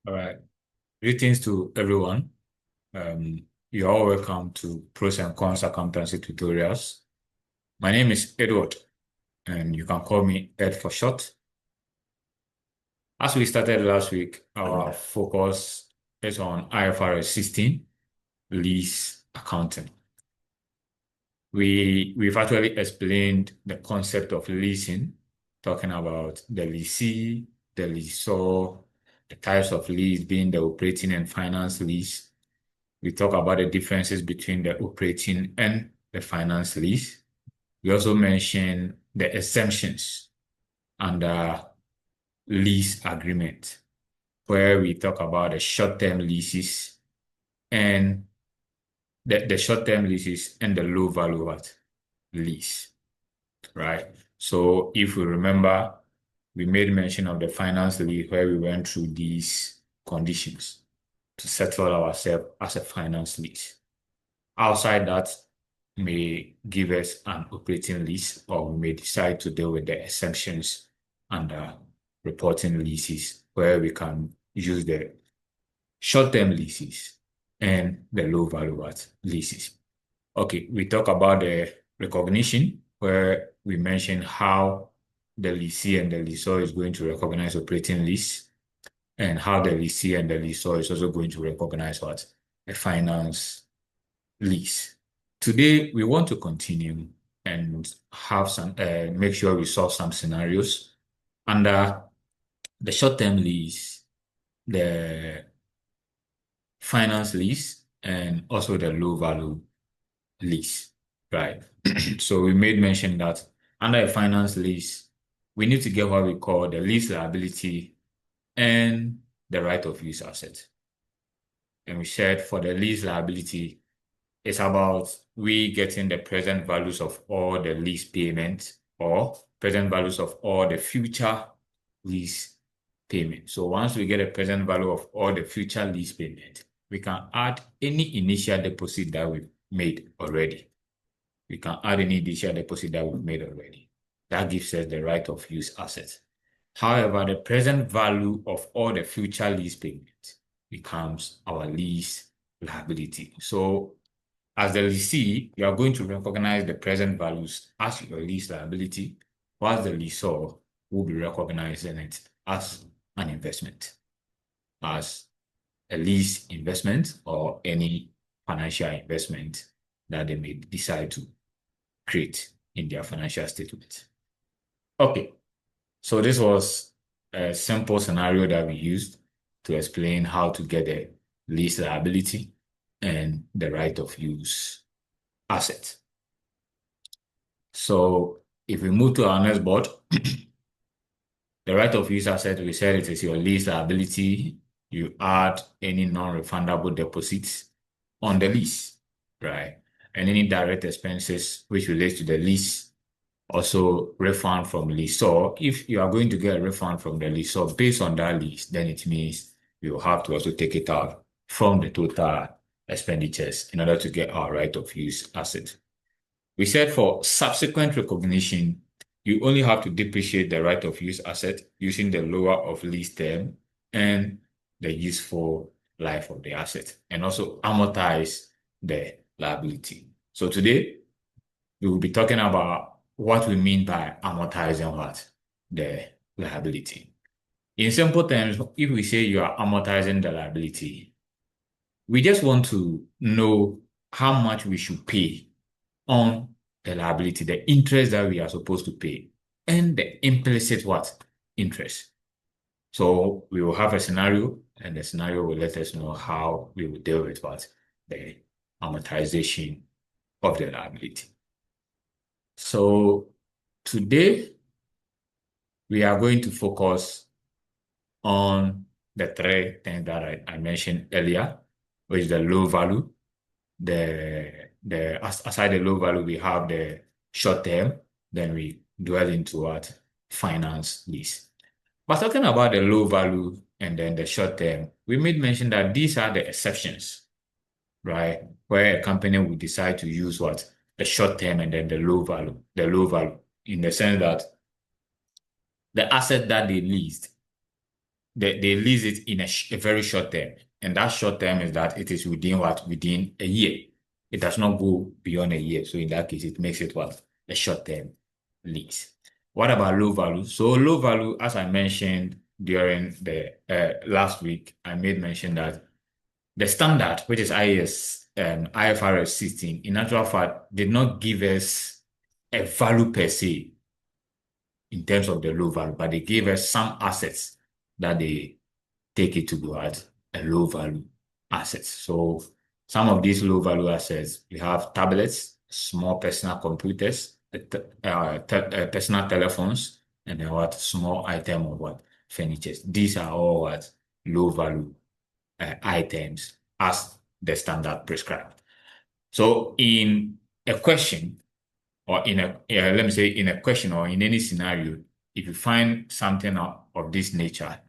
All right. Greetings to everyone. You're all welcome to Pros and Cons Accountancy Tutorials. My name is Edward, and you can call me Ed for short. As we started last week, our focus is on IFRS 16, lease accounting. We've actually explained the concept of leasing, talking about the leasee, the leaseor, the types of lease being the operating and finance lease. We talk about the differences between the operating and the finance lease. We also mention the exemptions under lease agreement, where we talk about the short-term leases and the short-term leases and the low value what lease, right? So if we remember, we made mention of the finance lease where we went through these conditions to settle ourselves as a finance lease. Outside that may give us an operating lease, or we may decide to deal with the exemptions under reporting leases, where we can use the short-term leases and the low-value leases. Okay, we talk about the recognition, where we mention how the lessee and the lessor is going to recognize operating lease, and how the lessee and the lessor is also going to recognize what? A finance lease. Today, we want to continue and have some, make sure we solve some scenarios under the short-term lease, the finance lease, and also the low-value lease, right? So we made mention that under a finance lease, we need to get what we call the lease liability and the right of use asset. And we said for the lease liability, it's about we getting the present values of all the lease payments or present values of all the future lease payments. So once we get a present value of all the future lease payments, we can add any initial deposit that we've made already. We can add any initial deposit that we've made already. That gives us the right of use asset. However, the present value of all the future lease payments becomes our lease liability. So as the lessee, you are going to recognize the present values as your lease liability, whilst the lessor will be recognizing it as an investment, as a lease investment or any financial investment that they may decide to create in their financial statement. Okay, so this was a simple scenario that we used to explain how to get the lease liability and the right of use asset. So if we move to our next board, the right of use asset, we said it is your lease liability. You add any non-refundable deposits on the lease, right? And any direct expenses which relates to the lease, also refund from lessor. If you are going to get a refund from the lessor based on that lease, then it means you will have to also take it out from the total expenditures in order to get our right of use asset. We said for subsequent recognition, you only have to depreciate the right of use asset using the lower of lease term and the useful life of the asset, and also amortize the liability. So today, we will be talking about what we mean by amortizing what? The liability. In simple terms, if we say you are amortizing the liability, we just want to know how much we should pay on the liability, the interest that we are supposed to pay, and the implicit what? Interest. So we will have a scenario, and the scenario will let us know how we will deal with what? The amortization of the liability. So today, we are going to focus on the three things that I mentioned earlier, which is the low value. Aside the low value, we have the short term, then we dwell into what? Finance lease. But talking about the low value and then the short term, we made mention that these are the exceptions, right? Where a company will decide to use what? The short term and then the low value, in the sense that the asset that they leased they lease it in a very short term. And that short term is that it is within what? Within a year. It does not go beyond a year. So in that case, it makes it what? A short term lease. What about low value? So low value, as I mentioned during the last week, I made mention that the standard, which is IFRS 16, in actual fact, did not give us a value per se in terms of the low value, but they gave us some assets that they take it to be at a low value assets. So some of these low value assets, we have tablets, small personal computers, personal telephones, and then what small item of what furniture. These are all what low value items as the standard prescribed. So in a question, or in a let me say in a question or in any scenario, if you find something of this nature,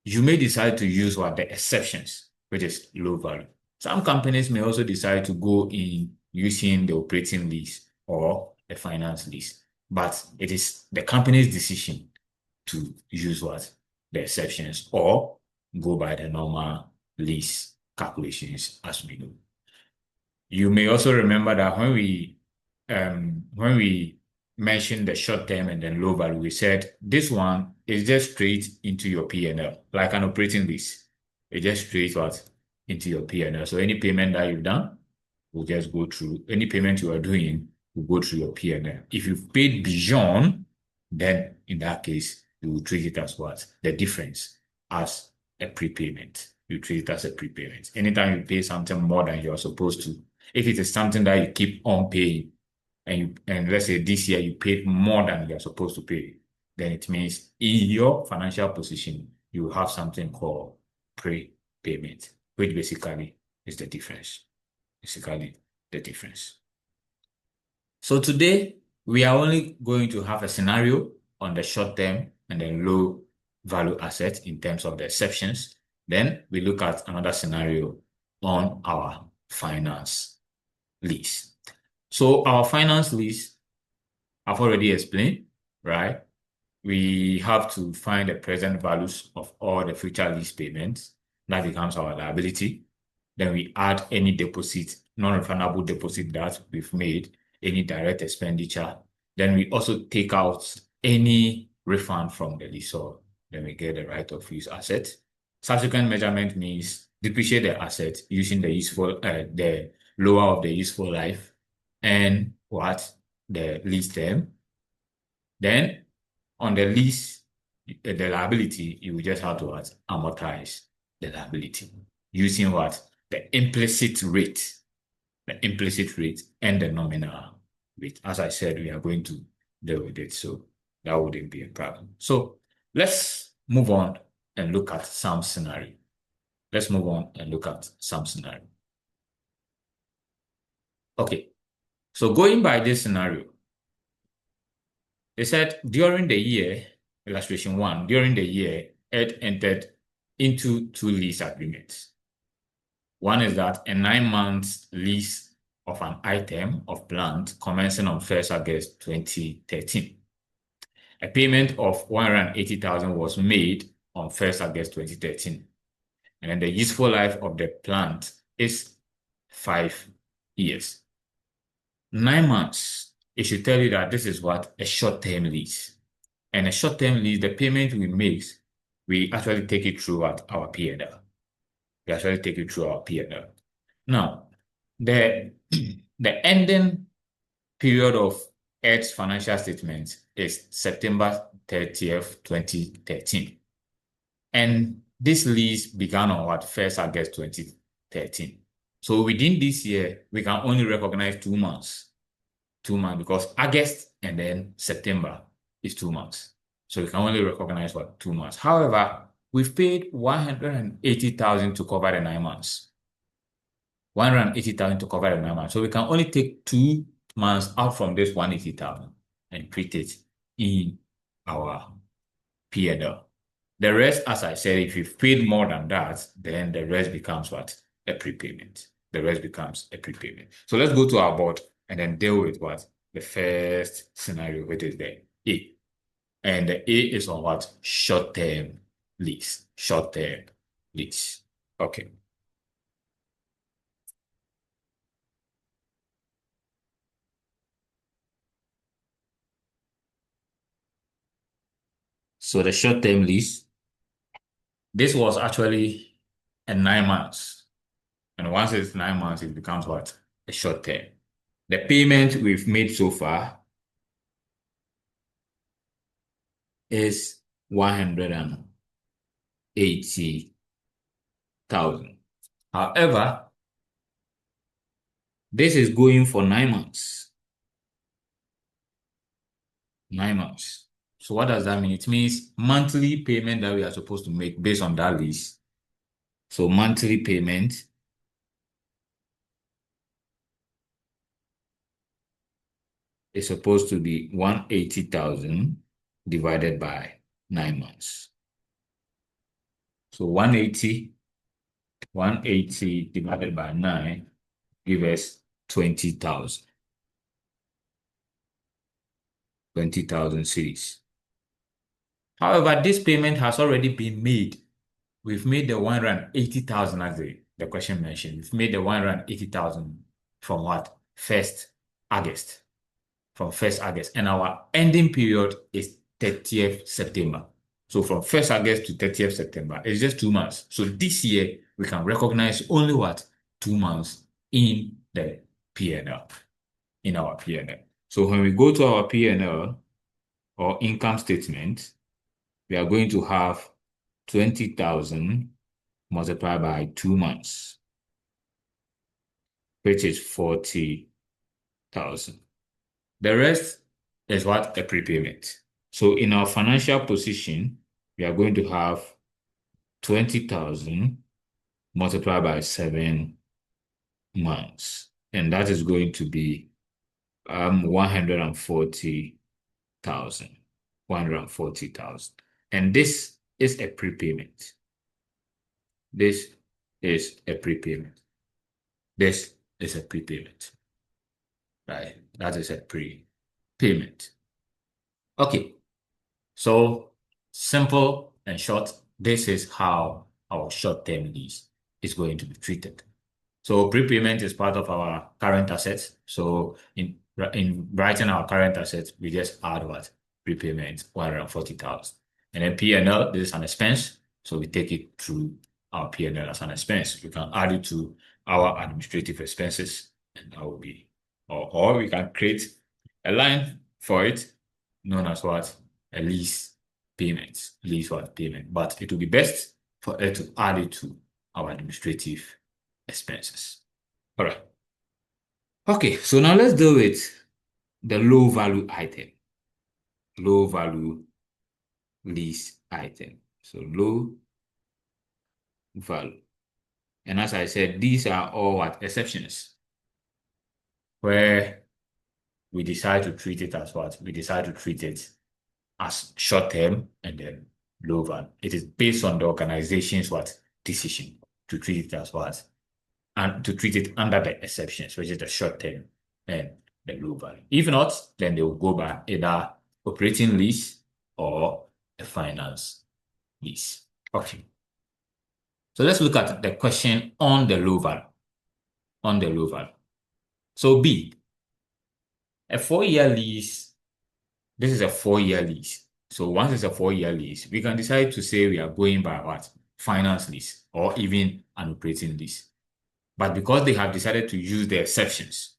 you may decide to use what the exceptions, which is low value. Some companies may also decide to go in using the operating lease or the finance lease, but it is the company's decision to use what the exceptions or go by the normal lease calculations as we know. You may also remember that when we mentioned the short term and then low value, we said this one is just straight into your P&L, like an operating lease. It just straight what into your P&L. So any payment that you've done will just go through. Any payment you are doing will go through your P&L. If you've paid beyond, then in that case, you will treat it as what? The difference as a prepayment. You treat it as a prepayment. Anytime you pay something more than you're supposed to, if it is something that you keep on paying, and let's say this year you paid more than you're supposed to pay, then it means in your financial position, you have something called prepayment, which basically is the difference. Basically, the difference. So today, we are only going to have a scenario on the short term and then low value assets in terms of the exceptions. Then we look at another scenario on our finance lease. So our finance lease, I've already explained, right? We have to find the present values of all the future lease payments. That becomes our liability. Then we add any deposit, non-refundable deposit that we've made, any direct expenditure. Then we also take out any refund from the lessor. Then we get the right of use asset. Subsequent measurement means depreciate the asset using the lower of the useful life and what? The lease term. Then on the lease, the liability, you will just have to what? Amortize the liability using what? The implicit rate and the nominal rate. As I said, we are going to deal with it, so that wouldn't be a problem. So let's move on and look at some scenario. Okay, so going by this scenario, they said during the year, illustration 1, during the year, Ed entered into 2 lease agreements. One is that a 9-month lease of an item of plant commencing on 1st August 2013. A payment of 180,000 was made on 1st August 2013. And then the useful life of the plant is 5 years. 9 months, it should tell you that this is what? A short-term lease. And a short-term lease, the payment we make, we actually take it through our P&L. Now, the ending period of Ed's financial statement is September 30th, 2013. And this lease began on what? 1st August 2013. So within this year, we can only recognize 2 months. 2 months because August and then September is 2 months. So we can only recognize what? 2 months. However, we've paid 180,000 to cover the 9 months. 180,000 to cover the 9 months. So we can only take 2 months out from this 180,000 and treat it in our P&L. The rest, as I said, if you've paid more than that, then the rest becomes what? A prepayment. So let's go to our board and then deal with what? The first scenario, which is the A. And the A is on what? Short-term lease, short-term lease. Okay. So the short-term lease, this was actually a 9 months. And once it's 9 months, it becomes what? A short term. The payment we've made so far is 180,000. However, this is going for 9 months. 9 months. So what does that mean? It means monthly payment that we are supposed to make based on that lease. So monthly payment is supposed to be 180,000 divided by 9 months. So 180 divided by 9 gives us 20,000. 20,000 cedis. However, this payment has already been made. We've made the 180,000 as the question mentioned. We've made the 180,000 from what? 1st August. From 1st August. And our ending period is 30th September. So from 1st August to 30th September, it's just 2 months. So this year, we can recognize only what? 2 months in the P&L, in our P&L. So when we go to our P&L or income statement, we are going to have 20,000 multiplied by 2 months, which is 40,000. The rest is what? A prepayment. So in our financial position, we are going to have 20,000 multiplied by 7 months. And that is going to be 140,000. 140,000. And this is a prepayment. This is a prepayment. This is a prepayment. Right? That is a prepayment. Okay. So simple and short, this is how our short-term lease is going to be treated. So prepayment is part of our current assets. So in writing our current assets, we just add what? Prepayment, 140,000. And then P&L, this is an expense. So we take it through our P&L as an expense. We can add it to our administrative expenses, and that will be, or we can create a line for it known as what? A lease payment. Lease what? Payment. But it will be best for it to add it to our administrative expenses. All right. Okay, so now let's deal with the low value item. Low value lease item. So low value. And as I said, these are all what? Exceptions. Where we decide to treat it as what? We decide to treat it as short term and then low value. It is based on the organization's what? Decision to treat it as what? And to treat it under the exceptions, which is the short term and the low value. If not, then they will go by either operating lease or a finance lease. Okay. So let's look at the question on the low value. On the low value. So B, a 4-year lease. This is a 4-year lease. So once it's a 4-year lease, we can decide to say we are going by what? Finance lease or even an operating lease. But because they have decided to use the exceptions,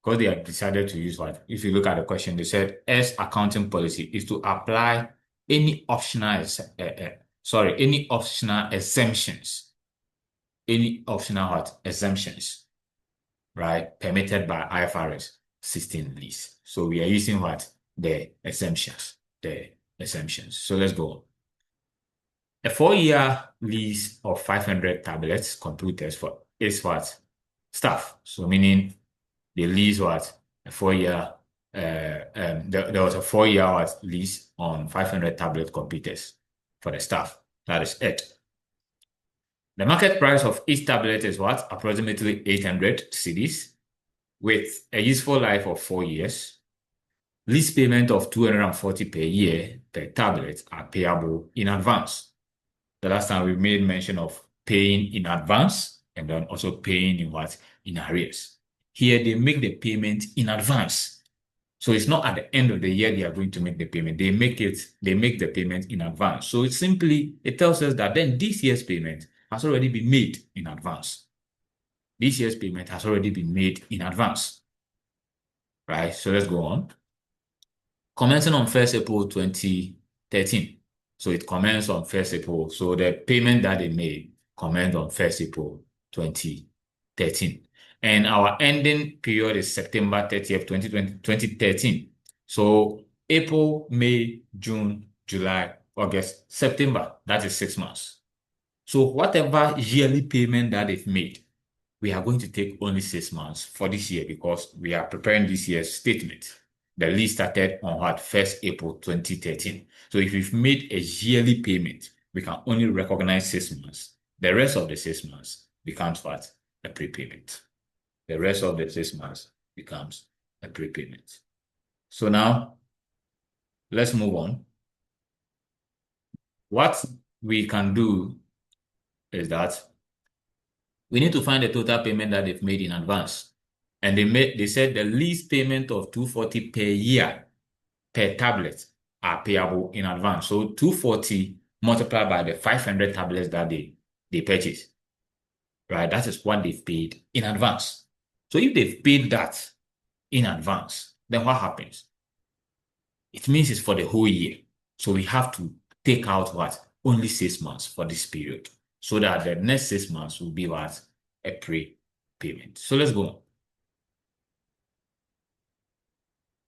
because they have decided to use what? If you look at the question, they said S accounting policy is to apply any optional exemptions. Any optional what? Exemptions, right? Permitted by IFRS 16 lease. So we are using what? The exemptions. The exemptions. So let's go. A 4-year lease of 500 tablets, computers for is what? Staff. So meaning the lease was a 4-year, there was a 4-year lease on 500 tablet computers for the staff. That is it. The market price of each tablet is what? Approximately 800 cedis with a useful life of 4 years. Lease payment of 240 per year per tablet are payable in advance. The last time we made mention of paying in advance and then also paying in what? In arrears. Here they make the payment in advance. So it's not at the end of the year they are going to make the payment. They make the payment in advance. So it tells us that then this year's payment has already been made in advance. This year's payment has already been made in advance. Right? So let's go on. Commencing on 1st April 2013. So it commenced on 1st April. So the payment that they made commenced on 1st April 2013. And our ending period is September 30th, 2013. So April, May, June, July, August, September, that is 6 months. So whatever yearly payment that they've made, we are going to take only 6 months for this year because we are preparing this year's statement. The lease started on what? 1st April 2013. So if we've made a yearly payment, we can only recognize 6 months. The rest of the 6 months becomes what? A prepayment. The rest of the 6 months becomes a prepayment. So now, let's move on. What we can do is that we need to find the total payment that they've made in advance. And they said the lease payment of 240 per year per tablet are payable in advance. So 240 multiplied by the 500 tablets that they purchased. Right? That is what they've paid in advance. So if they've paid that in advance, then what happens? It means it's for the whole year. So we have to take out what? Only 6 months for this period. So that the next 6 months will be what? A prepayment. So let's go on.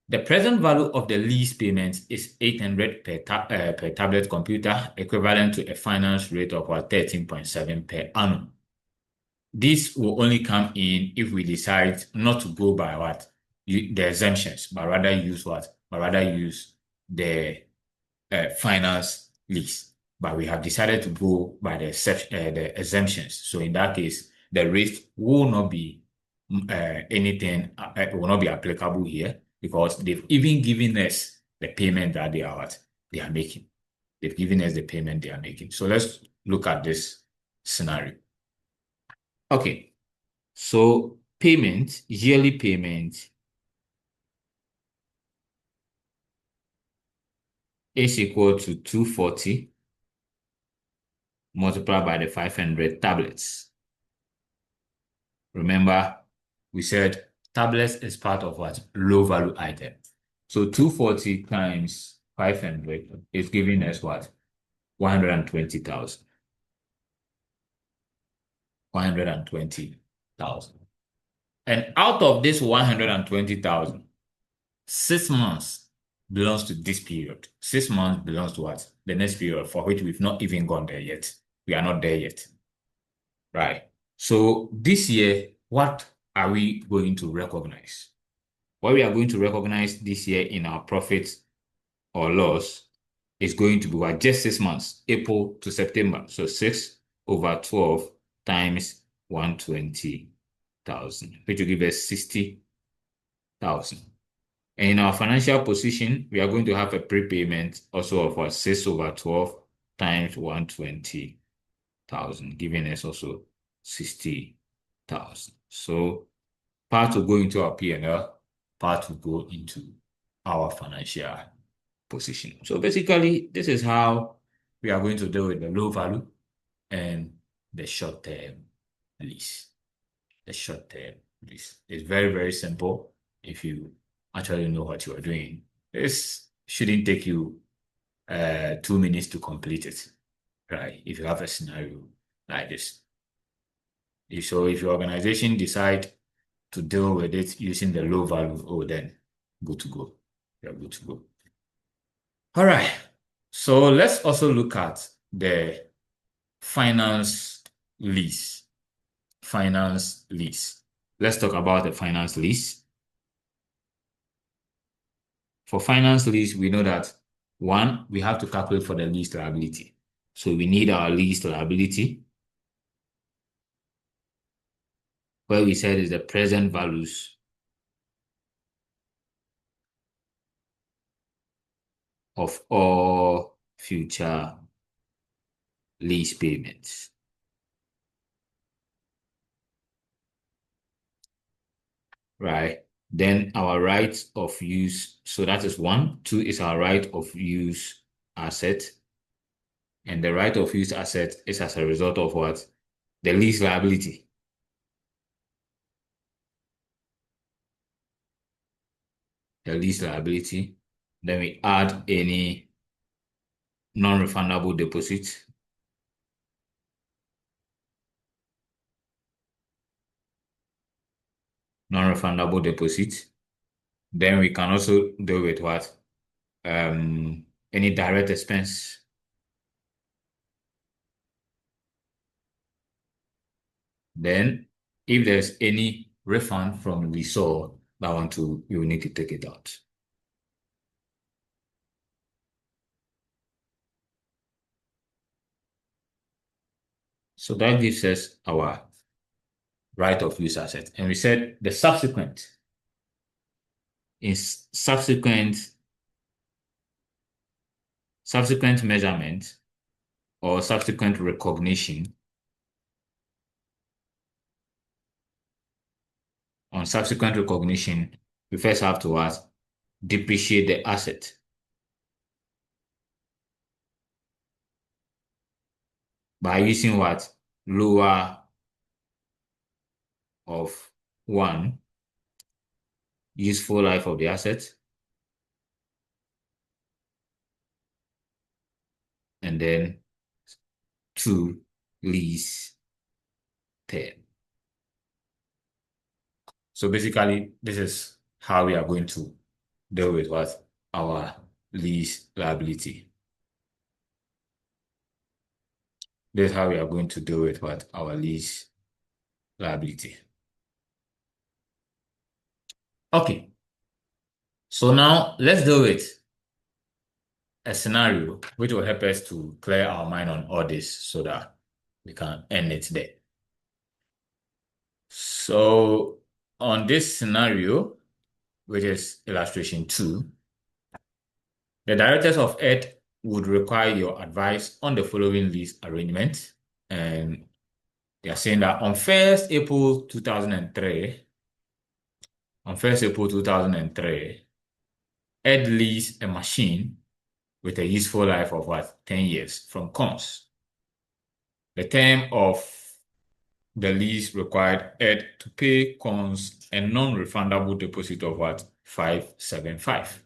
The present value of the lease payment is 800 per tablet computer, equivalent to a finance rate of 13.7 per annum. This will only come in if we decide not to go by the exemptions, but rather use the finance lease. But we have decided to go by the exemptions. So in that case, the rate will not be anything will not be applicable here because they've even given us the payment that they are making. They've given us the payment they are making. So let's look at this scenario. Okay, so yearly payment is equal to 240 multiplied by the 500 tablets. Remember, we said tablets is part of what? Low value item. So 240 times 500 is giving us what? 120,000. 120,000. And out of this 120,000, 6 months belongs to this period. 6 months belongs to what? The next period for which we've not even gone there yet. We are not there yet. Right. So this year, what are we going to recognize? What we are going to recognize this year in our profits or loss is going to be what? Just 6 months, April to September. So 6/12 times 120,000, which will give us 60,000. And in our financial position, we are going to have a prepayment also of what? 6/12 times 120,000, giving us also 60,000. So part will go into our P&L, part will go into our financial position. So basically, this is how we are going to deal with the low value and the short-term lease. The short-term lease is very, very simple if you actually know what you are doing. This shouldn't take you 2 minutes to complete it, right? If you have a scenario like this. So if your organization decide to deal with it using the low value, then good to go. You're good to go. All right. So let's also look at the finance lease. Finance lease. Let's talk about the finance lease. For finance lease, we know that one, we have to calculate for the lease liability. So we need our lease liability, where we said is the present values of all future lease payments. Right. Then our right of use. So that is one. Two is our right of use asset. And the right of use asset is as a result of what? The lease liability. The lease liability. Then we add any non-refundable deposit. Non-refundable deposit. Then we can also deal with what? Any direct expense. Then if there's any refund from the lessor, that one too, you will need to take it out. So that gives us our right of use asset. And we said the subsequent is subsequent measurement or subsequent recognition. On subsequent recognition, we first have to what? Depreciate the asset. By using what? Lower of 1, useful life of the asset, and then 2, lease term. So basically, this is how we are going to deal with what? Our lease liability. This is how we are going to deal with what? Our lease liability. Okay. So now let's deal with a scenario which will help us to clear our mind on all this so that we can end it there. So on this scenario, which is illustration 2, the directors of Earth would require your advice on the following lease arrangement. And they are saying that on 1st April 2003, Earth leased a machine with a useful life of what? 10 years from Cons. The term of the lease required Ed to pay Cons a non-refundable deposit of what? 575.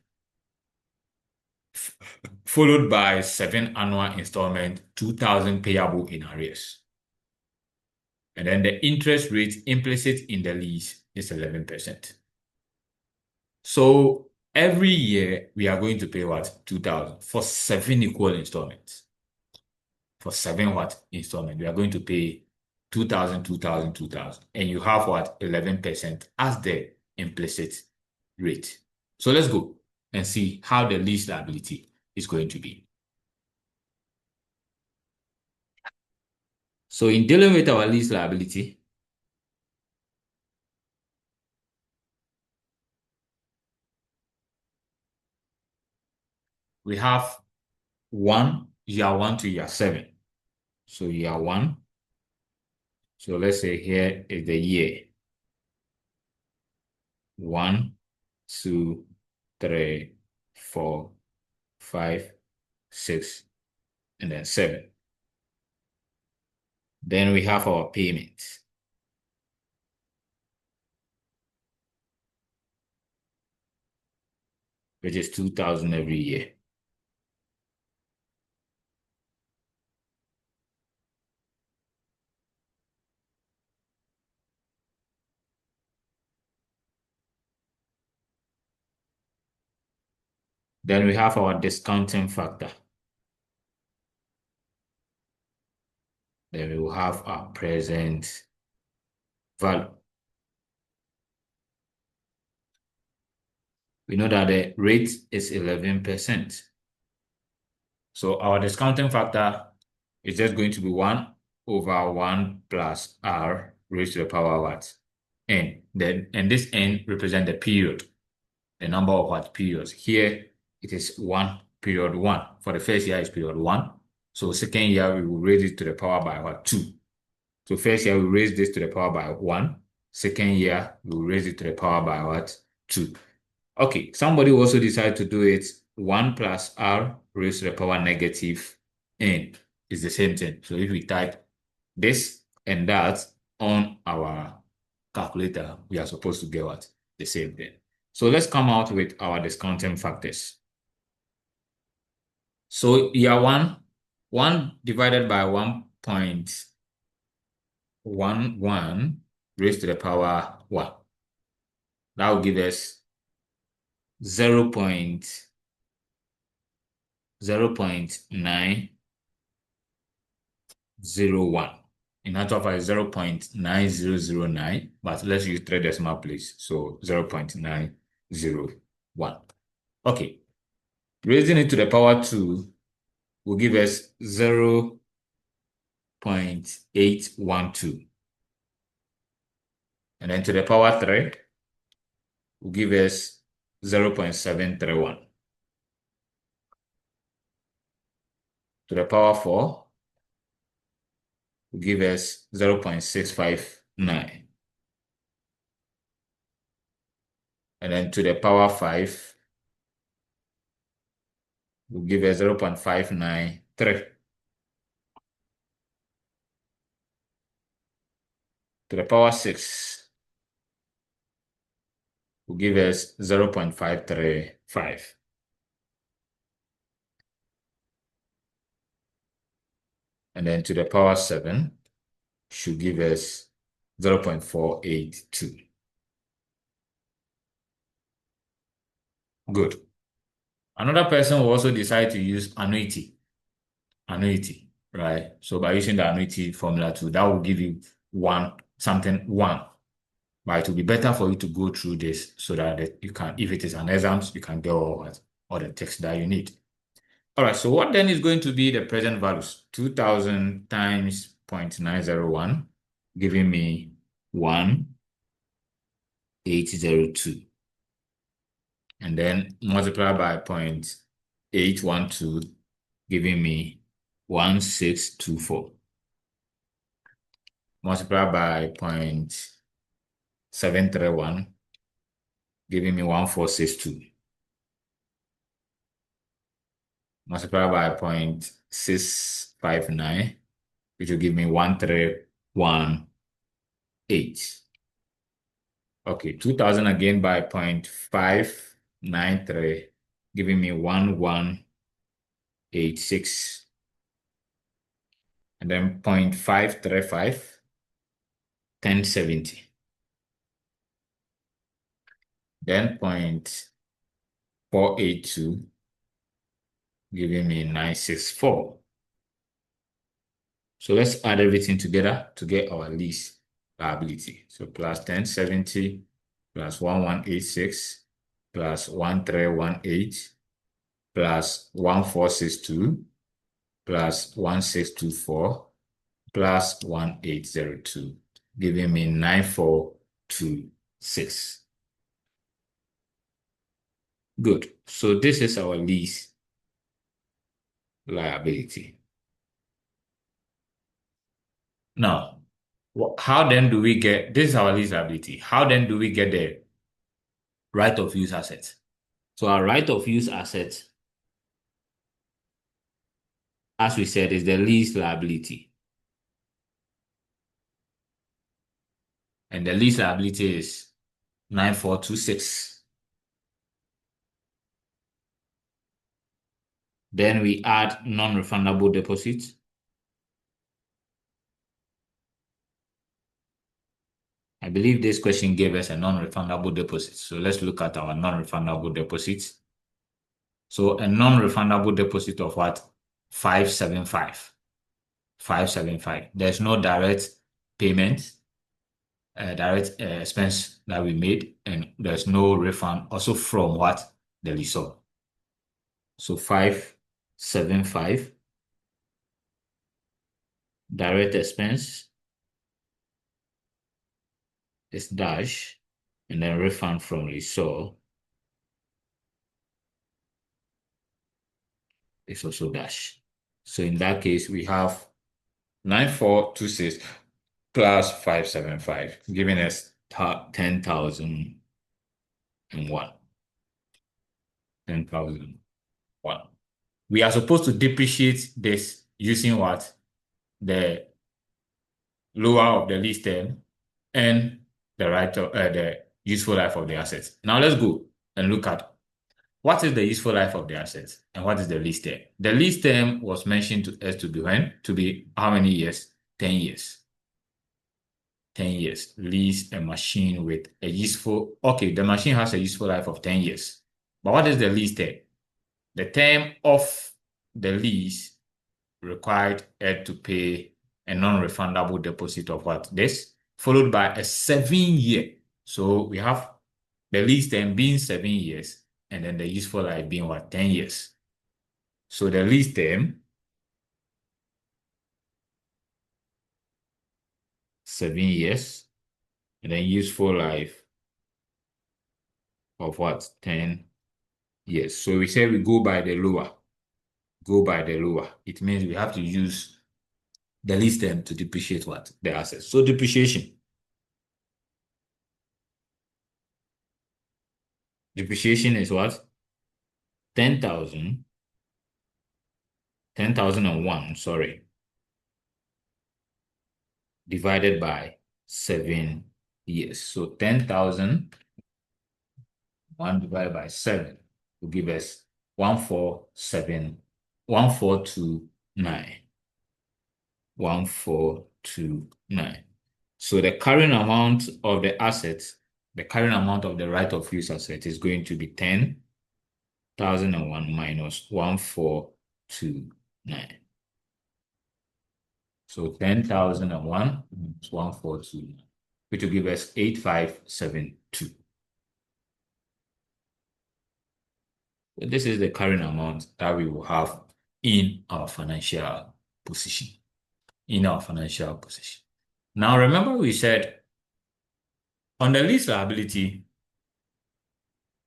Followed by 7 annual installment, 2,000 payable in arrears. And then the interest rate implicit in the lease is 11%. So every year we are going to pay what? 2,000 for 7 equal installments. For 7 what? Installment. We are going to pay 2,000, 2,000, 2,000. And you have what? 11% as the implicit rate. So let's go and see how the lease liability is going to be. So in dealing with our lease liability, we have year 1 to year 7. So year 1. So let's say here is the year. 1, 2, 3, 4, 5, 6, and then 7. Then we have our payments, which is 2,000 every year. Then we have our discounting factor. Then we will have our present value. We know that the rate is 11%. So our discounting factor is just going to be 1 over 1 plus r raised to the power of what? N. And this n represents the period, the number of what periods. Here it is 1, period 1. For the first year is period 1. So second year, we will raise it to the power by what? 2. So first year, we raise this to the power by 1. Second year, we will raise it to the power by what? 2. Okay, somebody also decided to do it 1 plus r raised to the power negative n is the same thing. So if we type this and that on our calculator, we are supposed to get what? The same thing. So let's come out with our discounting factors. So year 1 divided by 1.11 raised to the power 1. That will give us 0.901. In actual fact, 0.9009, but let's use 3 decimal place. So 0.901. Okay. Raising it to the power 2 will give us 0.812. And then to the power 3 will give us 0.731. To the power 4 will give us 0.659. And then to the power 5 will give us 0.593. To the power 6 will give us 0.535. And then to the power 7 should give us 0.482. Good. Another person will also decide to use annuity, right? So by using the annuity formula too, that will give you 1. But it will be better for you to go through this so that you can, if it is an exam, you can get all the text that you need. All right, so what then is going to be the present values? 2,000 times 0.901, giving me 1,802. And then multiply by 0.812, giving me 1,624. Multiply by 0.731, giving me 1,462. Multiply by 0.659, which will give me 1,318. Okay, 2,000 again by 0.593, giving me 1,186. And then 0.535, 1070. Then 0.482, giving me 964. So let's add everything together to get our lease liability. So plus 1070 plus 1186 plus 1318 plus 1462 plus 1624 plus 1802, giving me 9426. Good. So this is our lease liability. Now, how then do we get, this is our lease liability. How then do we get the right of use asset? So our right of use asset, as we said, is the lease liability. And the lease liability is 9426. Then we add non-refundable deposits. I believe this question gave us a non-refundable deposit. So let's look at our non-refundable deposits. So a non-refundable deposit of what? 575. 575. There's no direct payment, direct expense that we made, and there's no refund also from what? The lessor. So 575, direct expense is dash, and then refund from lessor is also dash. So in that case, we have 9426 plus 575, giving us 10,001. 10,001. We are supposed to depreciate this using what? The lower of the lease term and the useful life of the assets. Now let's go and look at what is the useful life of the assets and what is the lease term. The lease term was mentioned to us to be when? To be how many years? 10 years. 10 years. Lease a machine with a useful, okay, the machine has a useful life of 10 years. But what is the lease term? The term of the lease required Ed to pay a non-refundable deposit of what? This, followed by a 7-year. So we have the lease term being 7 years, and then the useful life being what? 10 years. So the lease term, 7 years, and then useful life of what? 10 years. So we say we go by the lower. Go by the lower. It means we have to use the lease term to depreciate what? The assets. So depreciation. Depreciation is what? 10,000, 10,001, sorry, divided by 7 years. So 10,001 divided by 7 will give us 1429. 1429. So the carrying amount of the assets, the carrying amount of the right of use asset is going to be 10,001 minus 1429. So 10,001 minus 1429, which will give us 8572. So this is the carrying amount that we will have in our financial position. Now, remember we said on the lease liability,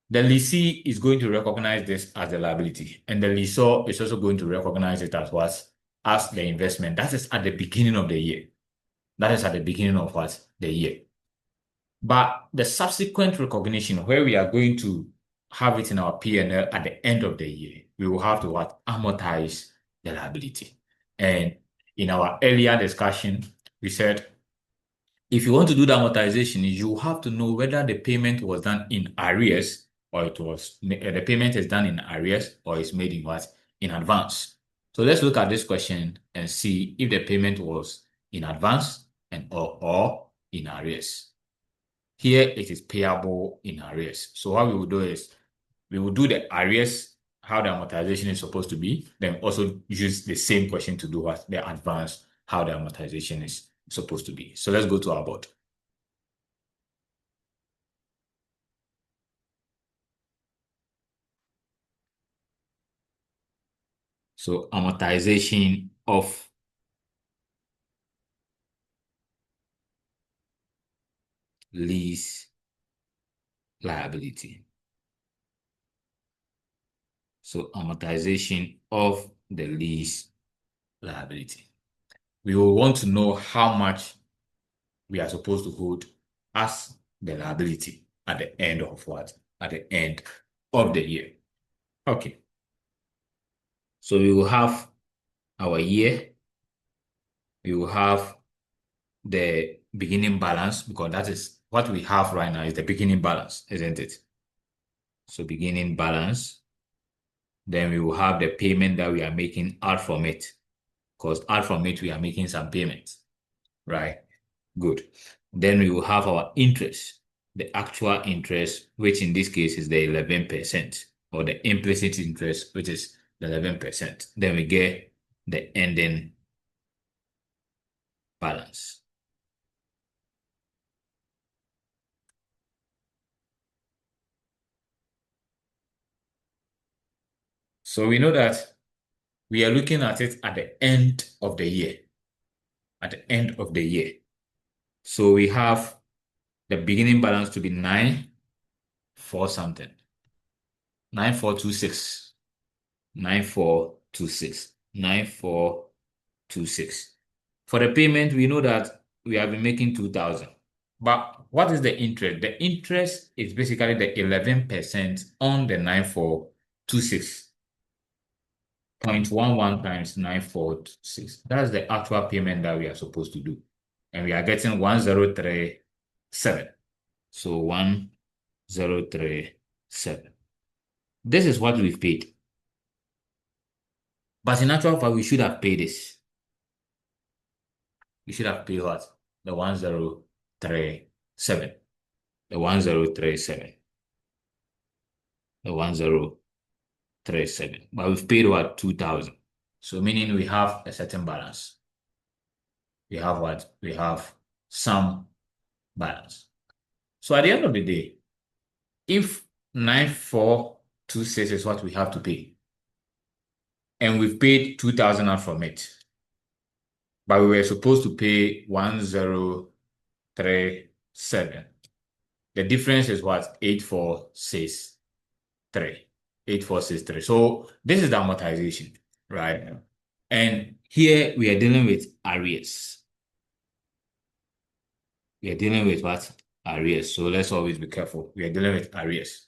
the lessee is going to recognize this as a liability, and the lessor is also going to recognize it as what? As the investment. That is at the beginning of the year. That is at the beginning of what? The year. But the subsequent recognition, where we are going to have it in our P&L at the end of the year, we will have to what? Amortize the liability. And in our earlier discussion, we said, if you want to do the amortization, you have to know whether the payment was done in arrears or the payment is done in arrears or is made in what? In advance. So let's look at this question and see if the payment was in advance or in arrears. Here it is payable in arrears. So what we will do is we will do the arrears, how the amortization is supposed to be, then also use the same question to do what? The advance, how the amortization is supposed to be. So let's go to our board. So amortization of lease liability. So amortization of the lease liability. We will want to know how much we are supposed to hold as the liability at the end of what? At the end of the year. Okay. So we will have our year. We will have the beginning balance, because that is what we have right now is the beginning balance, isn't it? So beginning balance. Then we will have the payment that we are making out from it, because out from it we are making some payments, right? Good. Then we will have our interest, the actual interest, which in this case is the 11%, or the implicit interest, which is the 11%. Then we get the ending balance. So we know that we are looking at it at the end of the year. At the end of the year. So we have the beginning balance to be 94 something. 9426. 9426. 9426. For the payment, we know that we have been making 2,000. But what is the interest? The interest is basically the 11% on the 9426. 0.11 times 9426. That's the actual payment that we are supposed to do. And we are getting 1037. So 1037. This is what we've paid. But in actual fact, we should have paid this. We should have paid what? The 1037. The 1037. The 1037. But we've paid what? 2,000. So meaning we have a certain balance. We have what? We have some balance. So at the end of the day, if 9426 is what we have to pay, and we've paid 2,000 out from it, but we were supposed to pay 1037. The difference is what? 8463. 8463. So this is the amortization, right? And here we are dealing with arrears. We are dealing with what? Arrears. So let's always be careful. We are dealing with arrears.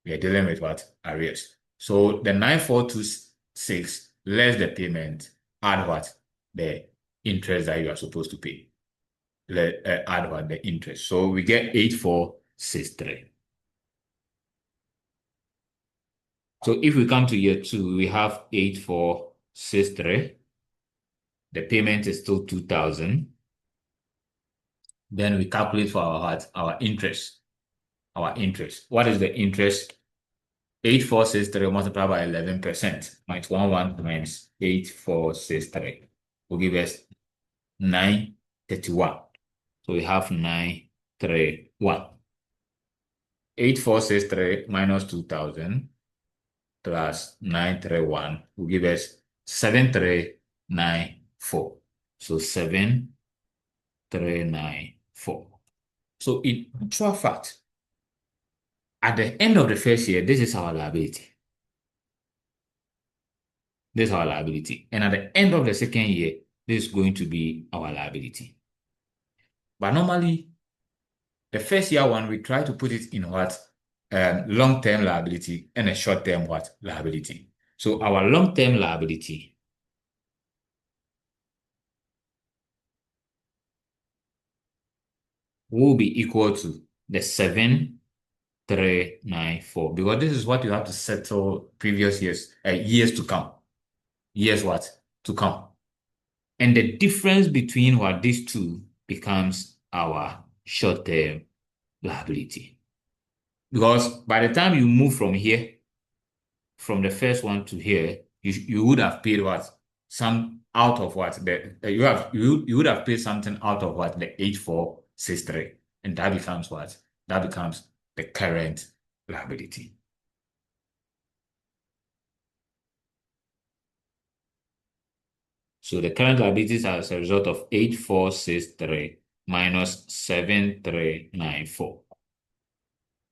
We are dealing with what? Arrears. So the 9426 less the payment, add what? The interest that you are supposed to pay. Add what? The interest. So we get 8463. So if we come to year 2, we have 8463. The payment is still 2,000. Then we calculate for our what? Our interest. Our interest. What is the interest? 8463 multiplied by 11%. 0.11 times 8463 will give us 931. So we have 931. 8463 minus 2,000 plus 931 will give us 7394. So 7394. So in actual fact, at the end of the first year, this is our liability. This is our liability. And at the end of the second year, this is going to be our liability. But normally, the first year one, we try to put it in what? Long-term liability and a short-term what? Liability. So our long-term liability will be equal to the 7394, because this is what you have to settle previous years, years to come. Years what? To come. And the difference between what these two becomes our short-term liability. Because by the time you move from here, from the first one to here, you would have paid what? Some out of what? You would have paid something out of what? The 8463. And that becomes what? That becomes the current liability. So the current liabilities are as a result of 8463 minus 7394.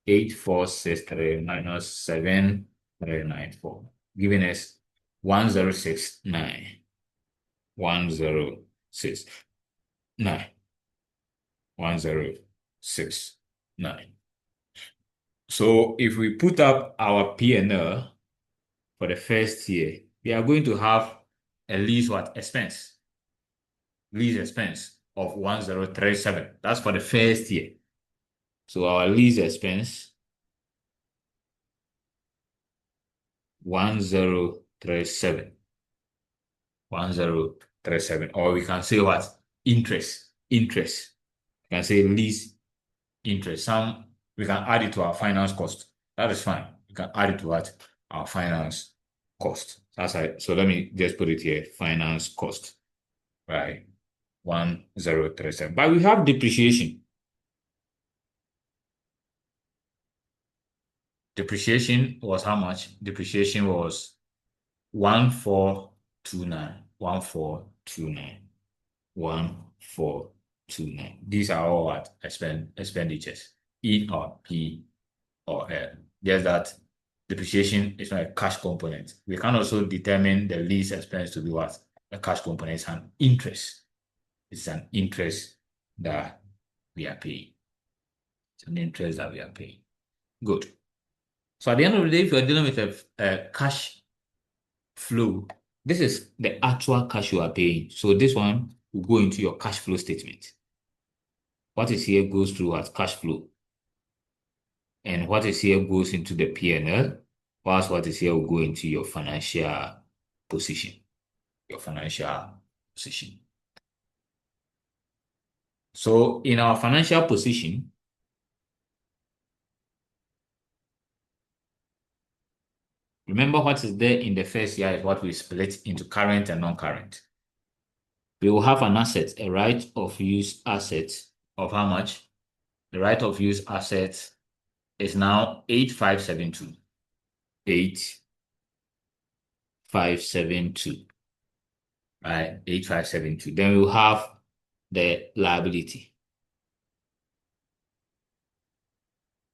8463 minus 7394, giving us 1069. 1069. 1069. So if we put up our P&L for the first year, we are going to have a lease what? Expense. Lease expense of 1037. That's for the first year. So our lease expense 1037. 1037. Or we can say what? Interest. Interest. We can say lease interest. We can add it to our finance cost. That is fine. We can add it to what? Our finance cost. That's right. So let me just put it here. Finance cost. Right. 1037. But we have depreciation. Depreciation was how much? Depreciation was 1429. 1429. 1429. These are all what? Expenditures. E or P or L. Just that depreciation is not a cash component. We can also determine the lease expense to be what? A cash component is an interest. It's an interest that we are paying. It's an interest that we are paying. Good. So at the end of the day, if you're dealing with a cash flow, this is the actual cash you are paying. So this one will go into your cash flow statement. What is here goes through as cash flow. And what is here goes into the P&L, whilst what is here will go into your financial position. Your financial position. So in our financial position, remember what is there in the first year is what we split into current and non-current. We will have an asset, a right of use asset of how much? The right of use asset is now 8572. 8572. Right? 8572. Then we will have the liability.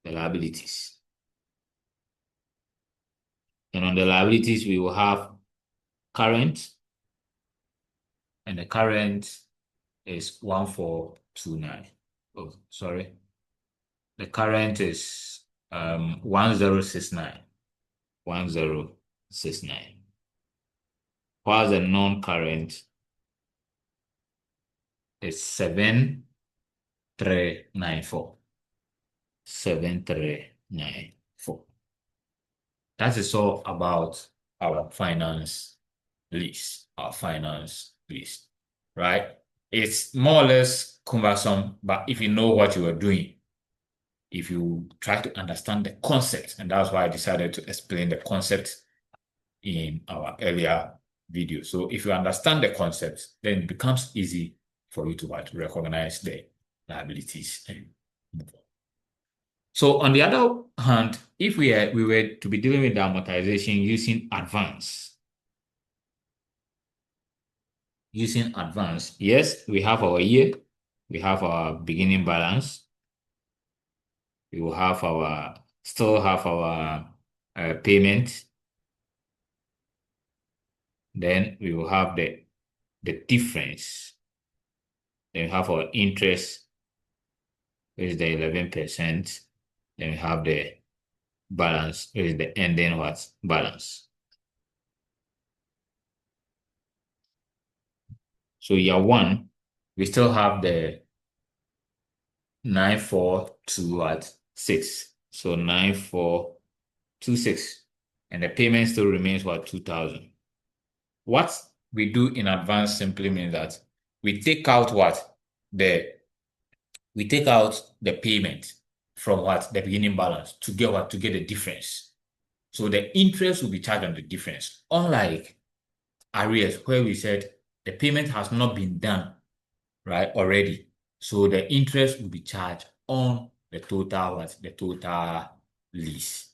The liabilities. And on the liabilities, we will have current. And the current is 1429. Oh, sorry. The current is 1069. 1069. While the non-current is 7394. 7394. That is all about our finance lease. Our finance lease, right? It's more or less cumbersome, but if you know what you are doing, if you try to understand the concept, and that's why I decided to explain the concept in our earlier video. So if you understand the concept, then it becomes easy for you to recognize the liabilities and move on. So on the other hand, if we were to be dealing with the amortization using advance, yes, we have our year, we have our beginning balance, we will have still have our payment. Then we will have the difference. Then we have our interest, which is the 11%. Then we have the balance, which is the ending balance. So year one, we still have the 9426. So 9426. And the payment still remains 2,000. What we do in advance simply means that we take out the payment from the beginning balance to get the difference. So the interest will be charged on the difference. Unlike arrears, where we said the payment has not been done, right, already. So the interest will be charged on the total lease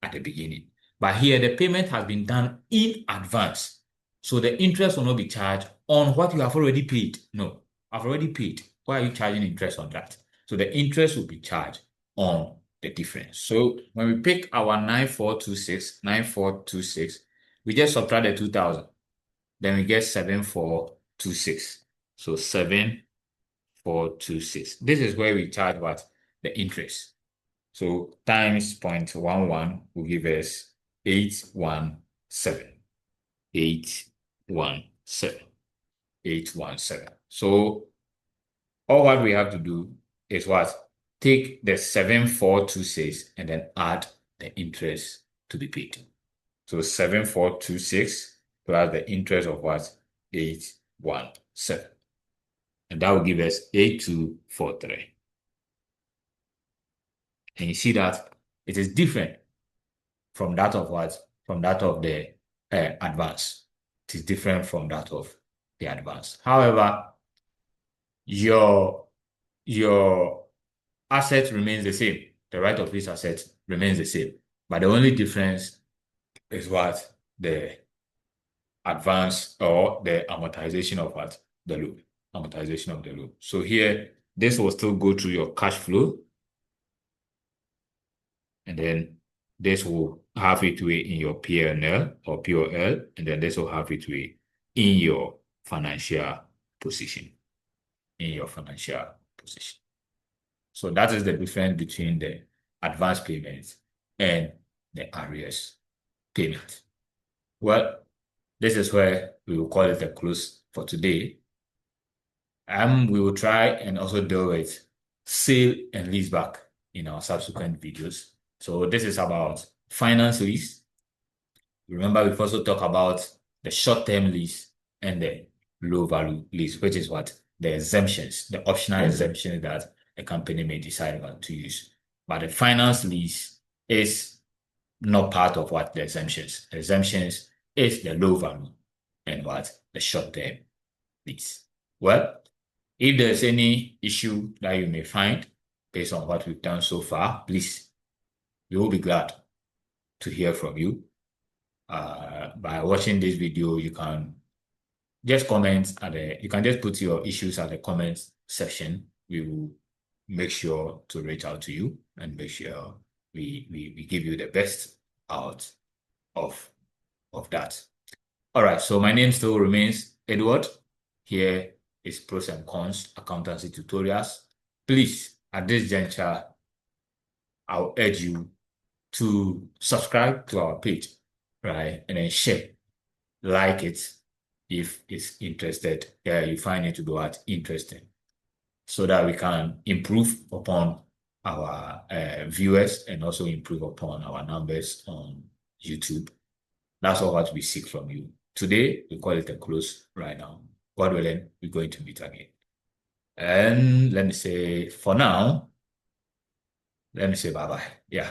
at the beginning. But here the payment has been done in advance. So the interest will not be charged on what you have already paid. No, I've already paid. Why are you charging interest on that? So the interest will be charged on the difference. So when we pick our 9426, we just subtract the 2,000. Then we get 7426. So 7426. This is where we charge the interest. So times 0.11 will give us 817. 817. So all what we have to do is take the 7426 and then add the interest to be paid. So 7426 plus the interest of 817. And that will give us 8243. And you see that it is different from that of the advance. It is different from that of the advance. However, your asset remains the same. The right of use asset remains the same. But the only difference is the advance or the amortization of the loan. Amortization of the loan. So here, this will still go through your cash flow. And then this will have its way in your P&L or POL, and then this will have its way in your financial position. In your financial position. So that is the difference between the advance payments and the arrears payment. Well, this is where we will call it a close for today. We will try and also deal with sale and leaseback in our subsequent videos. So this is about finance lease. Remember, we've also talked about the short-term lease and the low-value lease, which is what the exemptions, the optional exemptions that a company may decide not to use. But the finance lease is not part of what the exemptions. The exemptions is the low value and what the short-term lease. Well, if there's any issue that you may find based on what we've done so far, please, we will be glad to hear from you. By watching this video, you can just comment you can just put your issues at the comments section. We will make sure to reach out to you and make sure we give you the best out of that. All right, so my name still remains Edward. Here is Pros and Cons Accountancy Tutorials. Please, at this juncture, I'll urge you to subscribe to our page, right? And then share, like it if it's interested. You find it to be interesting, so that we can improve upon our viewers and also improve upon our numbers on YouTube. That's all what we seek from you. Today, we call it a close right now. God willing, we're going to meet again. And let me say, for now, let me say bye-bye. Yeah.